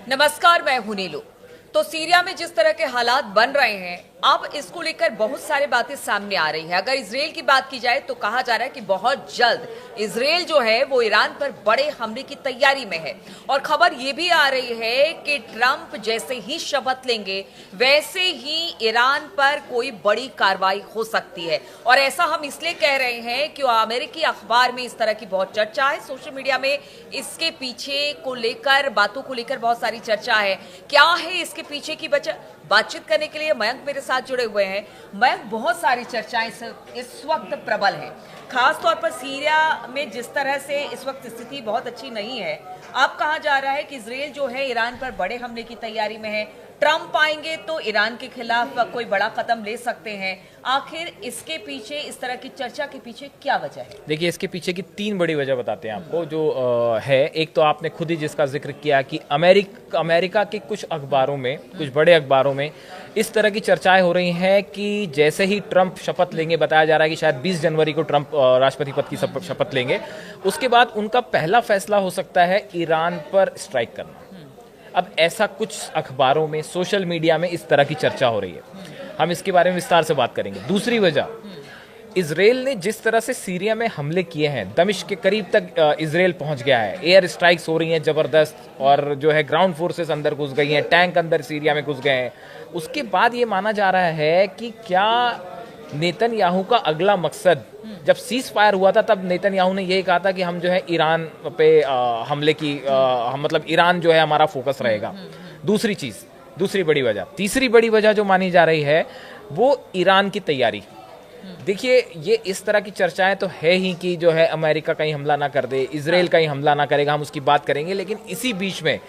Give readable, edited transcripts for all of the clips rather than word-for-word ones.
नमस्कार, मैं हूं नीलू। तो सीरिया में जिस तरह के हालात बन रहे हैं, अब इसको लेकर बहुत सारी बातें सामने आ रही हैं। अगर इजराइल की बात की जाए तो कहा जा रहा है कि बहुत जल्द इजराइल जो है वो ईरान पर बड़े हमले की तैयारी में है। और खबर ये भी आ रही है कि ट्रंप जैसे ही शपथ लेंगे वैसे ही ईरान पर कोई बड़ी कार्रवाई हो सकती है। और ऐसा हम इसलिए कह रहे हैं कि अमेरिकी अखबार में इस तरह की बहुत चर्चा है, सोशल मीडिया में इसके पीछे को लेकर, बातों को लेकर बहुत सारी चर्चा है। क्या है इसके पीछे की वजह, बातचीत करने के लिए मयंक मेरे साथ जुड़े हुए हैं। मयंक, बहुत सारी चर्चाएं इस वक्त प्रबल हैं, खास तौर पर सीरिया में जिस तरह से इस वक्त स्थिति बहुत अच्छी नहीं है। अब कहा जा रहा है कि इजराइल जो है ईरान पर बड़े हमले की तैयारी में है। ट्रंप आएंगे तो ईरान के खिलाफ कोई बड़ा कदम ले सकते हैं। आखिर इसके पीछे, इस तरह की चर्चा के पीछे क्या वजह है? देखिए, इसके पीछे की तीन बड़ी वजह बताते हैं आपको। जो है, एक तो आपने खुद ही जिसका जिक्र किया कि अमेरिका के कुछ अखबारों में, कुछ बड़े अखबारों में इस तरह की चर्चाएं हो रही हैं कि जैसे ही ट्रंप शपथ लेंगे, बताया जा रहा है कि शायद 20 जनवरी को ट्रंप राष्ट्रपति पद की शपथ लेंगे, उसके बाद उनका पहला फैसला हो सकता है ईरान पर स्ट्राइक करना। अब ऐसा कुछ अखबारों में, सोशल मीडिया में इस तरह की चर्चा हो रही है। हम इसके बारे में विस्तार से बात करेंगे। दूसरी वजह, इजराइल ने जिस तरह से सीरिया में हमले किए हैं, दमिश्क के करीब तक इजराइल पहुंच गया है, एयर स्ट्राइक्स हो रही हैं जबरदस्त, और जो है ग्राउंड फोर्सेस अंदर घुस गई हैं, टैंक अंदर सीरिया में घुस गए हैं। उसके बाद ये माना जा रहा है कि क्या नेतन्याहू का अगला मकसद, जब सीज फायर हुआ था तब नेतन्याहू ने यही कहा था कि हम जो है ईरान पे हमले की, हम मतलब ईरान जो है हमारा फोकस रहेगा। दूसरी चीज, दूसरी बड़ी वजह, तीसरी बड़ी वजह जो मानी जा रही है वो ईरान की तैयारी। देखिए, ये इस तरह की चर्चाएं तो है ही कि जो है अमेरिका कहीं हमला ना कर दे, इजराइल कहीं हमला ना करेगा, हम उसकी बात करेंगे। लेकिन इसी बीच में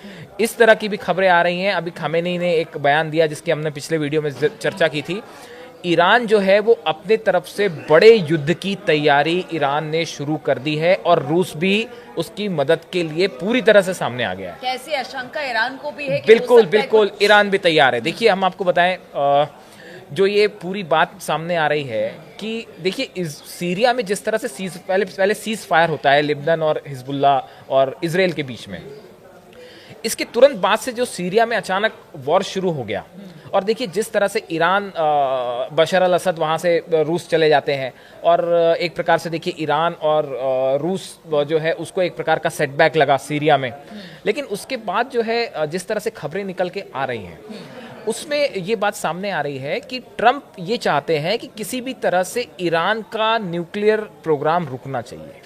इस तरह की भी खबरें आ रही हैं। अभी खामेनी ने एक बयान दिया जिसकी हमने पिछले वीडियो में चर्चा की थी। ईरान जो है वो अपने तरफ से बड़े युद्ध की तैयारी ईरान ने शुरू कर दी है, और रूस भी उसकी मदद के लिए पूरी तरह से सामने आ गया है। कैसी आशंका ईरान को भी है कि बिल्कुल बिल्कुल, ईरान भी तैयार है। देखिए, हम आपको बताएं, जो ये पूरी बात सामने आ रही है कि देखिए, इस सीरिया में जिस तरह से पहले सीज फायर होता है लिबनान और हिजबुल्ला और इजराइल के बीच में, इसके तुरंत बाद से जो सीरिया में अचानक वॉर शुरू हो गया। और देखिए, जिस तरह से ईरान, बशर अल असद वहाँ से रूस चले जाते हैं, और एक प्रकार से देखिए ईरान और रूस जो है उसको एक प्रकार का सेटबैक लगा सीरिया में। लेकिन उसके बाद जो है जिस तरह से खबरें निकल के आ रही हैं, उसमें ये बात सामने आ रही है कि ट्रंप ये चाहते हैं कि किसी भी तरह से ईरान का न्यूक्लियर प्रोग्राम रुकना चाहिए।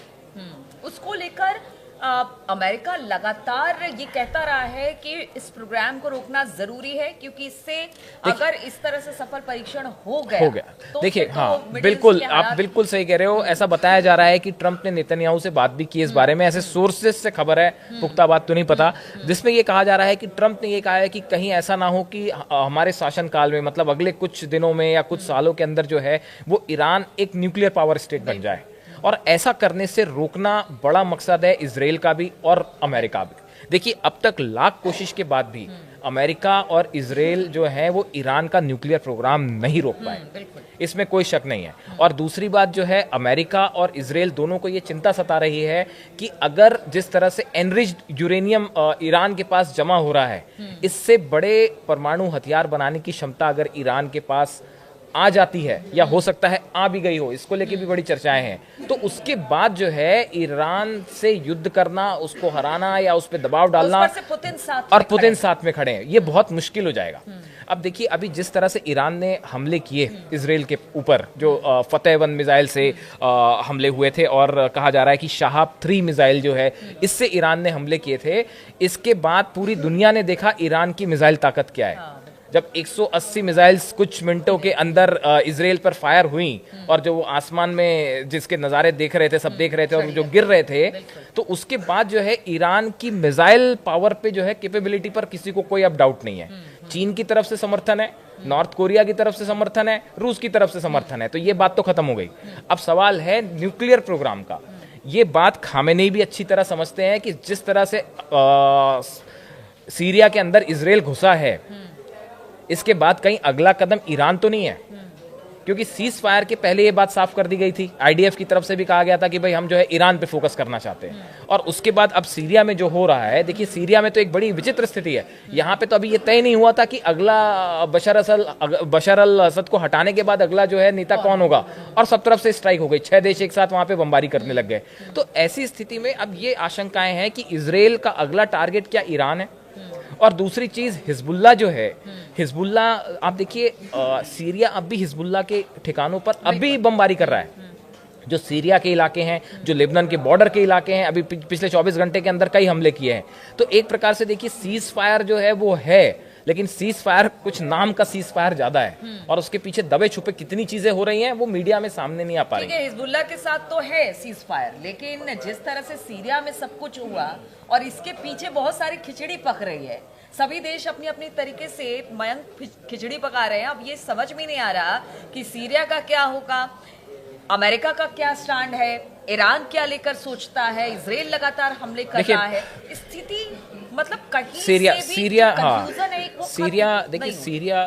उसको लेकर अमेरिका लगातार ये कहता रहा है कि इस प्रोग्राम को रोकना जरूरी है, क्योंकि इससे अगर इस तरह से सफल परीक्षण हो गया तो देखिए, हाँ बिल्कुल, आप बिल्कुल सही कह रहे हो। ऐसा बताया जा रहा है कि ट्रंप ने नेतन्याहू से बात भी की इस बारे में। ऐसे सोर्सेस से खबर है, पुख्ता बात तो नहीं पता, जिसमें ये कहा जा रहा है कि ट्रंप ने ये कहा है कि कहीं ऐसा ना हो कि हमारे शासनकाल में, मतलब अगले कुछ दिनों में या कुछ सालों के अंदर जो है वो ईरान एक न्यूक्लियर पावर स्टेट बन जाए। और ऐसा करने से रोकना बड़ा मकसद है इजराइल का भी और अमेरिका भी। देखिए, अब तक लाख कोशिश के बाद भी अमेरिका और इजराइल जो है वो ईरान का न्यूक्लियर प्रोग्राम नहीं रोक पाए, इसमें कोई शक नहीं है। और दूसरी बात जो है, अमेरिका और इजराइल दोनों को ये चिंता सता रही है कि अगर जिस तरह से एनरिच्ड यूरेनियम ईरान के पास जमा हो रहा है, इससे बड़े परमाणु हथियार बनाने की क्षमता अगर ईरान के पास आ जाती है, या हो सकता है आ भी गई हो, इसको लेके भी बड़ी चर्चाएं हैं, तो उसके बाद जो है ईरान से युद्ध करना, उसको हराना या उस पर दबाव डालना, और पुतिन साथ में खड़े हैं, ये बहुत मुश्किल हो जाएगा। अब देखिए, अभी जिस तरह से ईरान ने हमले किए इजराइल के ऊपर, जो फतेह 1 मिसाइल से हमले हुए थे, और कहा जा रहा है कि शाहाब 3 मिसाइल जो है इससे ईरान ने हमले किए थे, इसके बाद पूरी दुनिया ने देखा ईरान की मिसाइल ताकत क्या है। जब 180 मिसाइल्स कुछ मिनटों के अंदर इजराइल पर फायर हुई, और जो आसमान में जिसके नज़ारे देख रहे थे, सब देख रहे थे, और जो गिर रहे थे, तो उसके बाद जो है ईरान की मिसाइल पावर पे जो है, कैपेबिलिटी पर किसी को कोई अब डाउट नहीं है। चीन की तरफ से समर्थन है, नॉर्थ कोरिया की तरफ से समर्थन है, रूस की तरफ से समर्थन है, तो ये बात तो खत्म हो गई। अब सवाल है न्यूक्लियर प्रोग्राम का। ये बात खामेनी भी अच्छी तरह समझते हैं कि जिस तरह से सीरिया के अंदर इजराइल घुसा है, इसके बाद कहीं अगला कदम ईरान तो नहीं है। क्योंकि सीज फायर के पहले ये बात साफ कर दी गई थी, आईडीएफ की तरफ से भी कहा गया था कि भाई हम जो है ईरान पे फोकस करना चाहते हैं। और उसके बाद अब सीरिया में जो हो रहा है, देखिए सीरिया में तो एक बड़ी विचित्र स्थिति है। यहाँ पे तो अभी ये तय नहीं हुआ था कि अगला बशर अल असद को हटाने के बाद अगला जो है नेता कौन होगा, और सब तरफ से स्ट्राइक हो गई, 6 देश एक साथ वहां पे बमबारी करने लग गए। तो ऐसी स्थिति में अब ये आशंकाएं हैं कि इजराइल का अगला टारगेट क्या ईरान है, और दूसरी चीज हिजबुल्ला जो है, हिजबुल्ला आप देखिए सीरिया अब भी हिजबुल्ला के ठिकानों पर अभी बमबारी कर रहा है। जो सीरिया के इलाके हैं, जो लेबनान के बॉर्डर के इलाके हैं, अभी पिछले 24 घंटे के अंदर कई हमले किए हैं। तो एक प्रकार से देखिए सीज फायर जो है वो है, लेकिन सीज फायर कुछ नाम का सीज फायर ज्यादा है, और उसके पीछे दबे छुपे कितनी चीजें हो रही हैं वो मीडिया में सामने नहीं आ पा रही है। हिजबुल्ला के साथ तो है सीज फायर, लेकिन जिस तरह से सीरिया में सब कुछ हुआ और इसके पीछे बहुत सारी खिचड़ी पक रही है, सभी देश अपनी अपनी तरीके से मयंक खिचड़ी पका रहे हैं। अब ये समझ में नहीं आ रहा कि सीरिया का क्या होगा, अमेरिका का क्या स्टैंड है, ईरान क्या लेकर सोचता है, इजराइल लगातार हमले कर रहा है। स्थिति मतलब कहीं सीरिया से भी सीरिया confusion है, वो सीरिया खत्म देखिए नहीं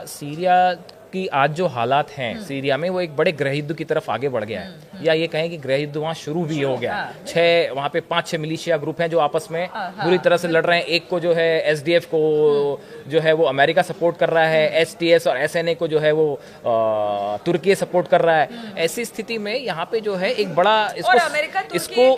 सीरिया की आज जो हालात हैं सीरिया में, वो एक बड़े गृह युद्ध की तरफ आगे बढ़ गया है, या ये कहें कि गृह युद्ध वहाँ शुरू भी हो गया है। वहाँ पे 5-6 मिलिशिया ग्रुप हैं जो आपस में बुरी तरह से लड़ रहे हैं। एक को जो है एसडीएफ को जो है वो अमेरिका सपोर्ट कर रहा है, एसटीएस और एसएनए को जो है वो तुर्की सपोर्ट कर रहा है। ऐसी स्थिति में यहाँ पे जो है एक बड़ा इसको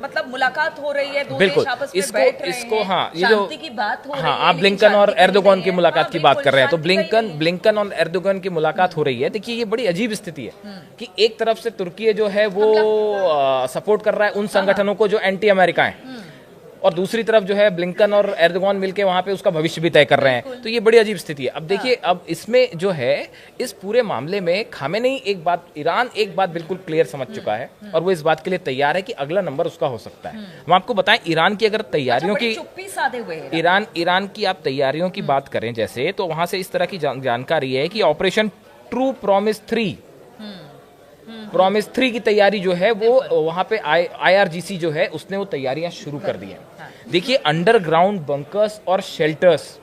मतलब मुलाकात हो रही है, दो देश आपस में बैठ रहे हैं, हाँ, ये जो शांति की बात हो रही है। आप ब्लिंकन और एर्दोगन की मुलाकात की बात कर रहे हैं, तो ब्लिंकन और एर्दोगन की मुलाकात हो रही है। देखिए ये बड़ी अजीब स्थिति है कि एक तरफ से तुर्की जो है वो सपोर्ट कर रहा है उन संगठनों को जो एंटी अमेरिका हैं, और दूसरी तरफ जो है ब्लिंकन और एर्दोगन मिलके वहां पे उसका भविष्य भी तय कर रहे हैं। तो ये बड़ी अजीब स्थिति है। अब देखिए अब इसमें जो है इस पूरे मामले में खामेनेई ईरान एक बात बिल्कुल क्लियर समझ चुका है, और वो इस बात के लिए तैयार है कि अगला नंबर उसका हो सकता है। हम आपको बताएं ईरान की अगर तैयारियों की चुप्पी साधे हुए ईरान की आप तैयारियों की बात करें जैसे, तो वहां से इस तरह की जानकारी है कि ऑपरेशन ट्रू प्रॉमिस 3 की तैयारी जो है वो वहां पे आईआरजीसी जो है उसने वो तैयारियां शुरू कर दी हैं। देखिए अंडरग्राउंड बंकर्स और शेल्टर्स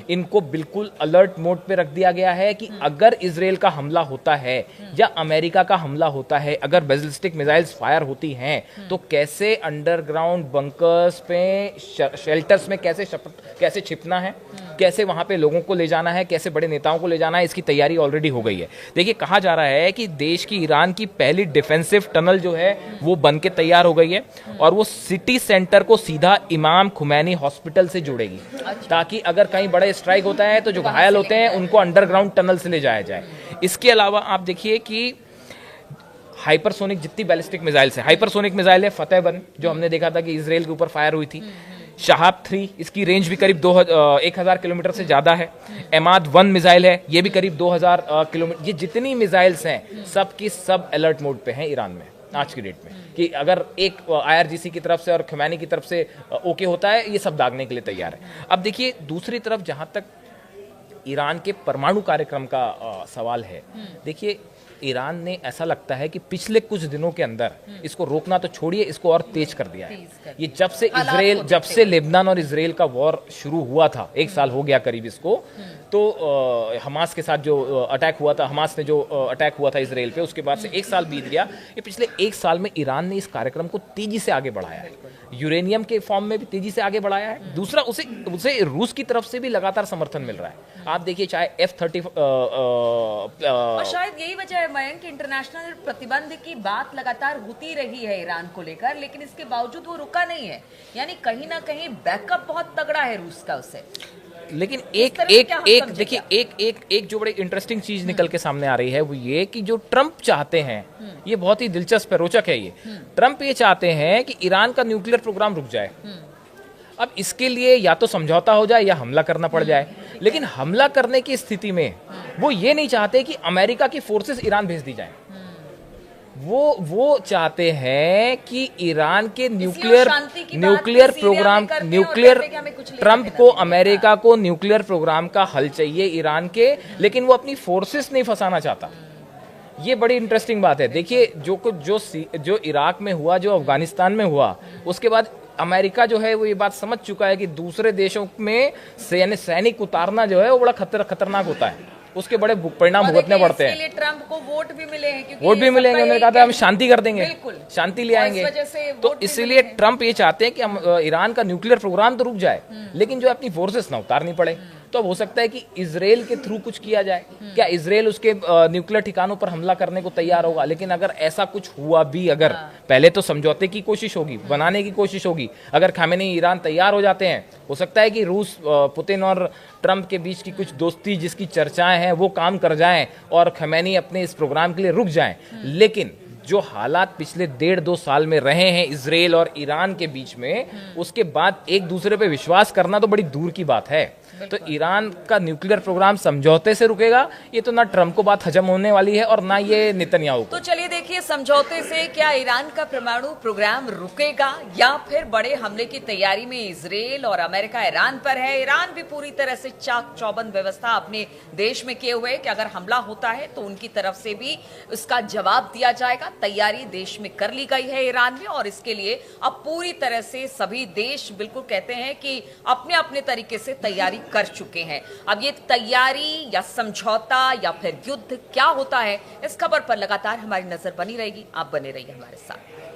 इनको बिल्कुल अलर्ट मोड पे रख दिया गया है कि अगर इजराइल का हमला होता है या अमेरिका का हमला होता है, अगर बैलिस्टिक मिसाइल्स फायर होती हैं, तो कैसे अंडरग्राउंड बंकर्स पे शेल्टर्स में कैसे छिपना है, कैसे वहां पे लोगों को ले जाना है, कैसे बड़े नेताओं को ले जाना है, इसकी तैयारी ऑलरेडी हो गई है। देखिए कहा जा रहा है कि देश की ईरान की पहली डिफेंसिव टनल जो है वो बन के तैयार हो गई है, और वो सिटी सेंटर को सीधा इमाम खुमैनी हॉस्पिटल से जोड़ेगी, ताकि अगर कहीं बड़े स्ट्राइक होता है तो जो घायल होते हैं उनको अंडरग्राउंड टनल से ले जाया जाए। इसके अलावा आप देखिए कि हाइपरसोनिक जितनी बैलिस्टिक मिसाइल्स है, हाइपरसोनिक मिसाइल है फतेह 1 जो हमने देखा था कि इजराइल के ऊपर फायर हुई थी, शहाब 3 इसकी रेंज भी करीब 1000 किलोमीटर से ज्यादा है, एमाद 1 मिसाइल है ये भी करीब 2000 किलोमीटर। ये जितनी मिसाइल्स हैं सब की सब अलर्ट मोड पे हैं ईरान में आज की डेट में, कि अगर एक आईआरजीसी की तरफ से और खुमैनी की तरफ से ओके होता है, ये सब दागने के लिए तैयार है। अब देखिए दूसरी तरफ जहां तक ईरान के परमाणु कार्यक्रम का सवाल है, देखिए ईरान ने ऐसा लगता है कि पिछले कुछ दिनों के अंदर इसको रोकना तो छोड़िए, इसको और तेज कर दिया है। ये जब से लेबनान और इजराइल का वॉर शुरू हुआ था, 1 साल हो गया करीब इसको, तो हमास के साथ जो अटैक हुआ था, हमास ने जो अटैक हुआ था इजराइल पे, उसके बाद से 1 साल बीत गया। ये पिछले 1 साल में ईरान ने इस कार्यक्रम को तेजी से आगे बढ़ाया है, यूरेनियम के फॉर्म में भी तेजी से आगे बढ़ाया है। दूसरा उसे रूस की तरफ से भी लगातार समर्थन मिल रहा है। आप देखिए चाहे F-35 और शायद यही वजह है मयंक, इंटरनेशनल प्रतिबंध की बात लगातार होती रही है ईरान को लेकर, लेकिन इसके बावजूद वो रुका नहीं है। यानी कहीं ना कहीं बैकअप बहुत तगड़ा है रूस का उससे। लेकिन एक जो बड़ी इंटरेस्टिंग चीज निकल के सामने आ रही है वो ये कि जो ट्रंप चाहते हैं, ये बहुत ही दिलचस्प है, रोचक है ये। ट्रंप ये चाहते हैं कि ईरान का न्यूक्लियर प्रोग्राम रुक जाए। अब इसके लिए या तो समझौता हो जाए या हमला करना पड़ जाए, लेकिन हमला करने की स्थिति में वो ये नहीं चाहते कि अमेरिका की फोर्सेस ईरान भेज दी जाए। वो चाहते हैं कि ईरान के न्यूक्लियर प्रोग्राम ट्रंप को अमेरिका को न्यूक्लियर प्रोग्राम का हल चाहिए ईरान के, लेकिन वो अपनी फोर्सेस नहीं फंसाना चाहता। ये बड़ी इंटरेस्टिंग बात है। देखिए जो इराक में हुआ, जो अफगानिस्तान में हुआ, उसके बाद अमेरिका जो है वो ये बात समझ चुका है कि दूसरे देशों में सैनिक उतारना जो है वो बड़ा खतरनाक होता है। उसके बड़े परिणाम भुगतने पड़ते हैं। इसके लिए ट्रम्प को वोट भी मिले हैं, क्योंकि वोट भी मिलेंगे, उन्होंने कहा था हम शांति कर देंगे, बिल्कुल शांति ले आएंगे। इस वजह से तो वोट भी इसलिए मिले हैं। ट्रम्प ये चाहते हैं कि हम ईरान का न्यूक्लियर प्रोग्राम तो रुक जाए, लेकिन जो अपनी फोर्सेस ना उतारनी पड़े। तो अब हो सकता है कि इजराइल के थ्रू कुछ किया जाए। क्या इजराइल उसके न्यूक्लियर ठिकानों पर हमला करने को तैयार होगा? लेकिन अगर ऐसा कुछ हुआ भी, अगर पहले तो समझौते की कोशिश होगी, बनाने की कोशिश होगी। अगर खामेनी ईरान तैयार हो जाते हैं, हो सकता है कि रूस, पुतिन और ट्रम्प के बीच की कुछ दोस्ती जिसकी चर्चाएं हैं वो काम कर जाएं और खमेनी अपने इस प्रोग्राम के लिए रुक जाएं। लेकिन जो हालात पिछले 1.5-2 साल में रहे हैं इजराइल और ईरान के बीच में, उसके बाद एक दूसरे पे विश्वास करना तो बड़ी दूर की बात है। तो ईरान का न्यूक्लियर प्रोग्राम समझौते से रुकेगा, ये तो ना ट्रम्प को बात हजम होने वाली है और ना ये नेतन्याहू को। तो चलिए देखिए, समझौते से क्या ईरान का परमाणु प्रोग्राम रुकेगा या फिर बड़े हमले की तैयारी में इजराइल और अमेरिका ईरान पर है। ईरान भी पूरी तरह से चाक चौबंद व्यवस्था अपने देश में किए हुए कि अगर हमला होता है तो उनकी तरफ से भी उसका जवाब दिया जाएगा। तैयारी देश में कर ली गई है ईरान में, और इसके लिए अब पूरी तरह से सभी देश बिल्कुल कहते हैं कि अपने अपने तरीके से तैयारी कर चुके हैं। अब ये तैयारी या समझौता या फिर युद्ध क्या होता है, इस खबर पर लगातार हमारी नजर बनी रहेगी। आप बने रहिए हमारे साथ।